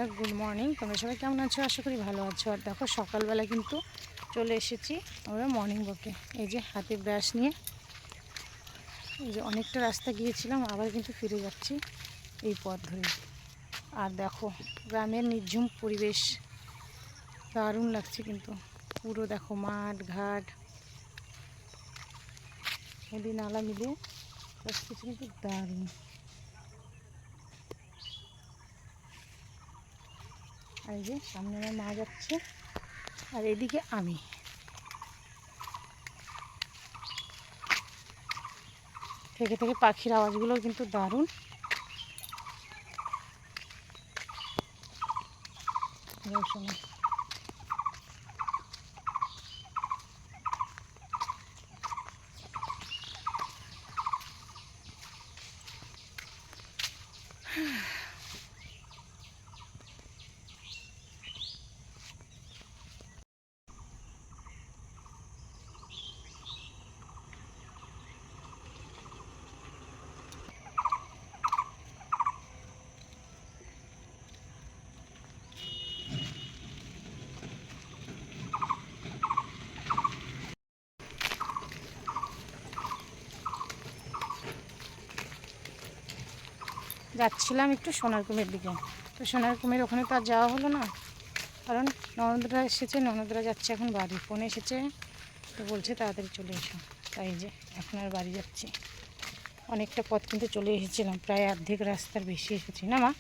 বন্ধুরা, good morning. তোমরা সবাই কেমন আছো? আশা করি ভালো আছো। আর দেখো সকালবেলা কিন্তু চলে এসেছি আমরা মর্নিং ওয়াকে। এই যে হাতে ব্রাশ নিয়ে, এই যে অনেকটা রাস্তা গিয়েছিলাম, আবার কিন্তু ফিরে যাচ্ছি এই পথ ধরে। আর দেখো গ্রামের নির্ঝুম পরিবেশ, দারুণ লাগছে কিন্তু। পুরো দেখো মাঠ ঘাট নদী নালা মিলে সব কিছু কিন্তু দারুণ। আর এই যে সামনে আমার মা যাচ্ছে, আর এদিকে আমি। থেকে থেকে পাখির আওয়াজগুলো কিন্তু দারুণ। সময় যাচ্ছিলাম একটু সোনারকুমের দিকে, তো সোনারকুমের ওখানে তো আর যাওয়া হলো না, কারণ ননদরা এসেছে, ননদরা যাচ্ছে এখন বাড়ি। ফোন এসেছে, তো বলছে তাড়াতাড়ি চলে এসো। তাই যে এখন আর বাড়ি যাচ্ছি। অনেকটা পথ কিন্তু চলে এসেছিলাম, প্রায় অর্ধেক রাস্তার বেশি এসেছি না মা?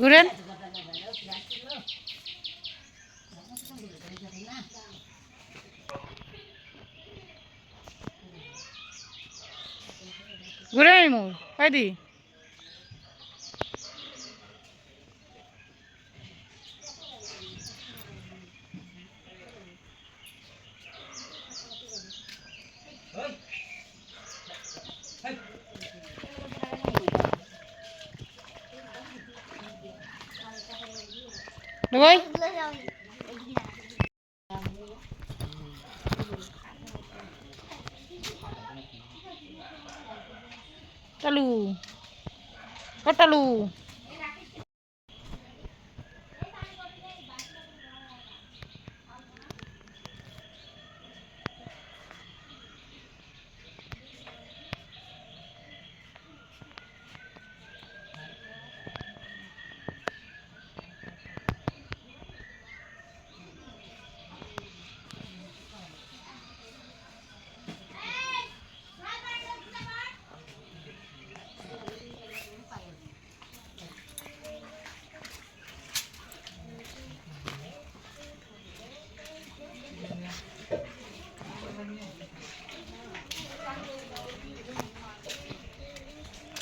ঘুরেন ঘুরে মোর দি ভাই টালু টালু।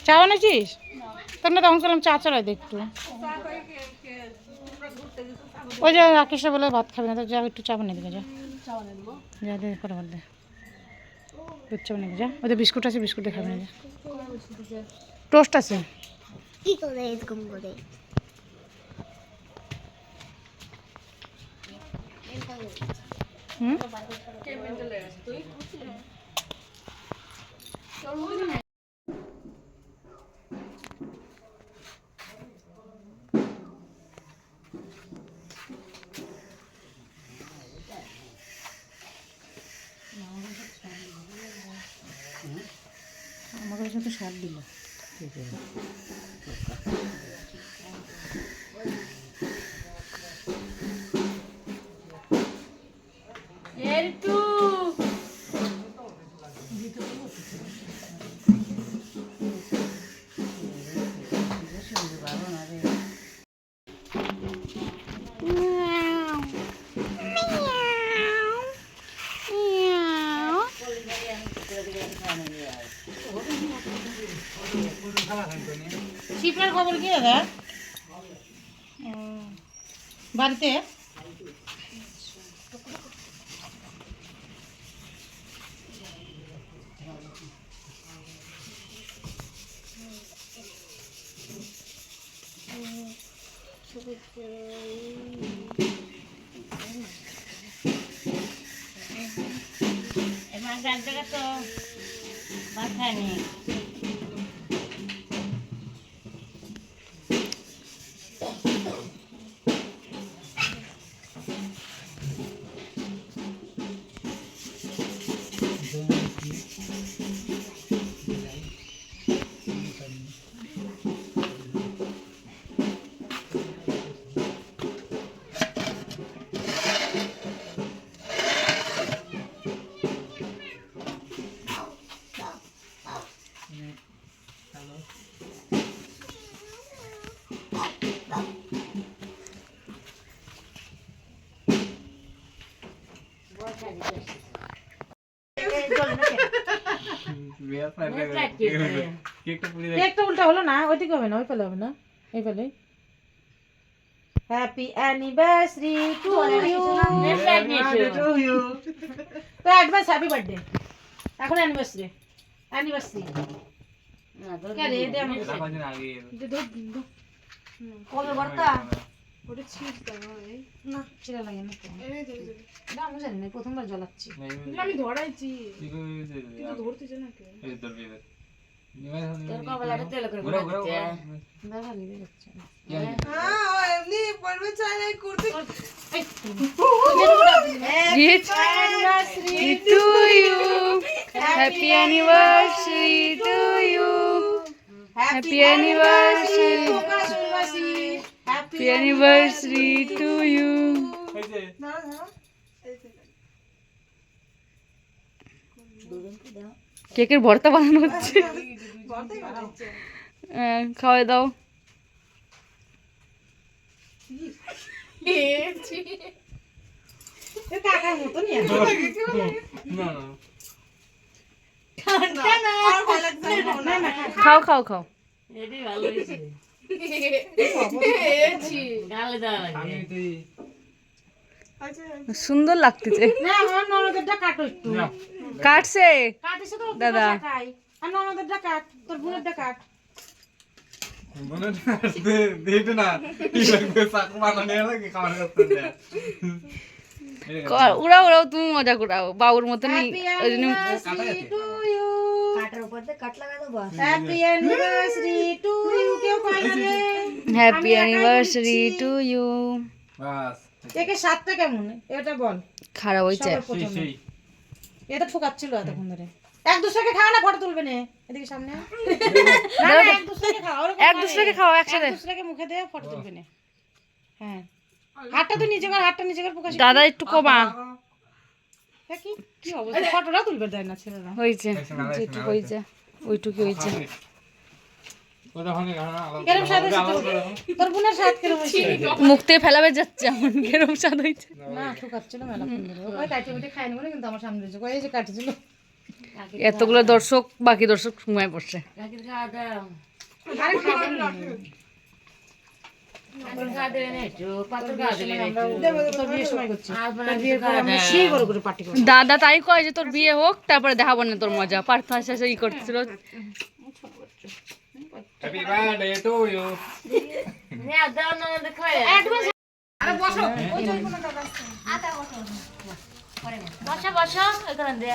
চা বানাইছিস? তোর না তখন করলাম চা চালাই দেখতো। ওই যে রাকেশে বলে ভাত খাবে না, তো যা একটু চা বানিয়ে দিকে, যা যা দে ফটাফট দে, দুধ চা বানিয়ে যা। ওদের বিস্কুট আছে, বিস্কুট দিয়ে খাবে না, যা। টোস্ট আছে। কি করে এরকম করে? কত সার দিল একটু শিপের খবর কি দাদা? বাড়িতে এবার জায়গা তো মাথায় নেই কেকটা উল্টা হলো না, ওইদিকে হবে না, ওই পেলে হবে না, এই পেলে। Happy anniversary to you. তো অ্যাডভান্স হ্যাপি বার্থডে। এখন অ্যানিভার্সারি অ্যানিভার্সারি কে রে দে আমাকে কবে বর্তা ওটা ছিট দাও না ছিড়া লাগে না না আমি জানি না প্রথমবার জ্বলাচ্ছি আমি ধরাইছি কিন্তু ধরতেছ না কে এই ধরবি তোর কবলাটা তেল করে ঘুরাচ্ছে দাদা লিবে যাচ্ছে হ্যাঁ ও এমনি পড়বে চাই না করতে anniversary to you happy anniversary to you happy anniversary happy anniversary to you কেকের ভর্তা বানানো হচ্ছে খাওয়াই দাও খাও খাও খাও সুন্দর লাগতেছে কাটছে দাদা উড়াও উড়াও তুমি মজা করাও বাবুর মতো হ্যাপি অ্যানিভার্সারি টু ইউ কেকের স্বাদটা কেমন এটা বল খারাপ হয়েছে এটা ঠোকাচ্ছিল এতক্ষণ ধরে এক দুসরাকে খাও না ফটো তুলবে না এদিকে সামনে এক দুসরাকে খাও একসাথে এক দুসরাকে মুখে দিয়ে ফটো তুলবে না হ্যাঁ হাতটা তো নিচে কর হাতটা নিচে কর প্রকাশ দাদা একটু কমা কি কি অবস্থা ফটোটা তুলবে দেয় না ছেলেরা হইছে যেটুকু হইছে ওইটুকু হইছে মুখ থেকে ফেলাবে যাচ্ছে এমন কেরম স্বাদ হয়েছে না ঠোকাচ্ছিল মেলা খাই নেবো কিন্তু আমার সামনে এই যে কাটছিল এতগুলো দর্শক বাকি দর্শক ঘুমায় পড়ছে দাদা তাই কয় যে তোর বিয়ে হোক তারপরে দেখাবো না তোর মজা প্রার্থনা শেষে ই করছিল Happy birthday to you. বসো বসো এখানে দে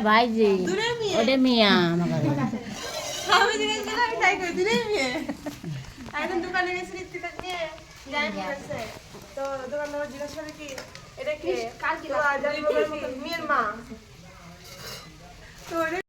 ভাইজি ওটা মিয়া আমাকে আমি জিজ্ঞেস করলাম আমি তাই কই দিলে মেয়ে একদম দোকানে গেছি ঋত্বিকা নিয়ে যাই বলেছে তো দোকানদার জিজ্ঞেস করে কি এটা কি কার কি জানি মেয়ের মা তো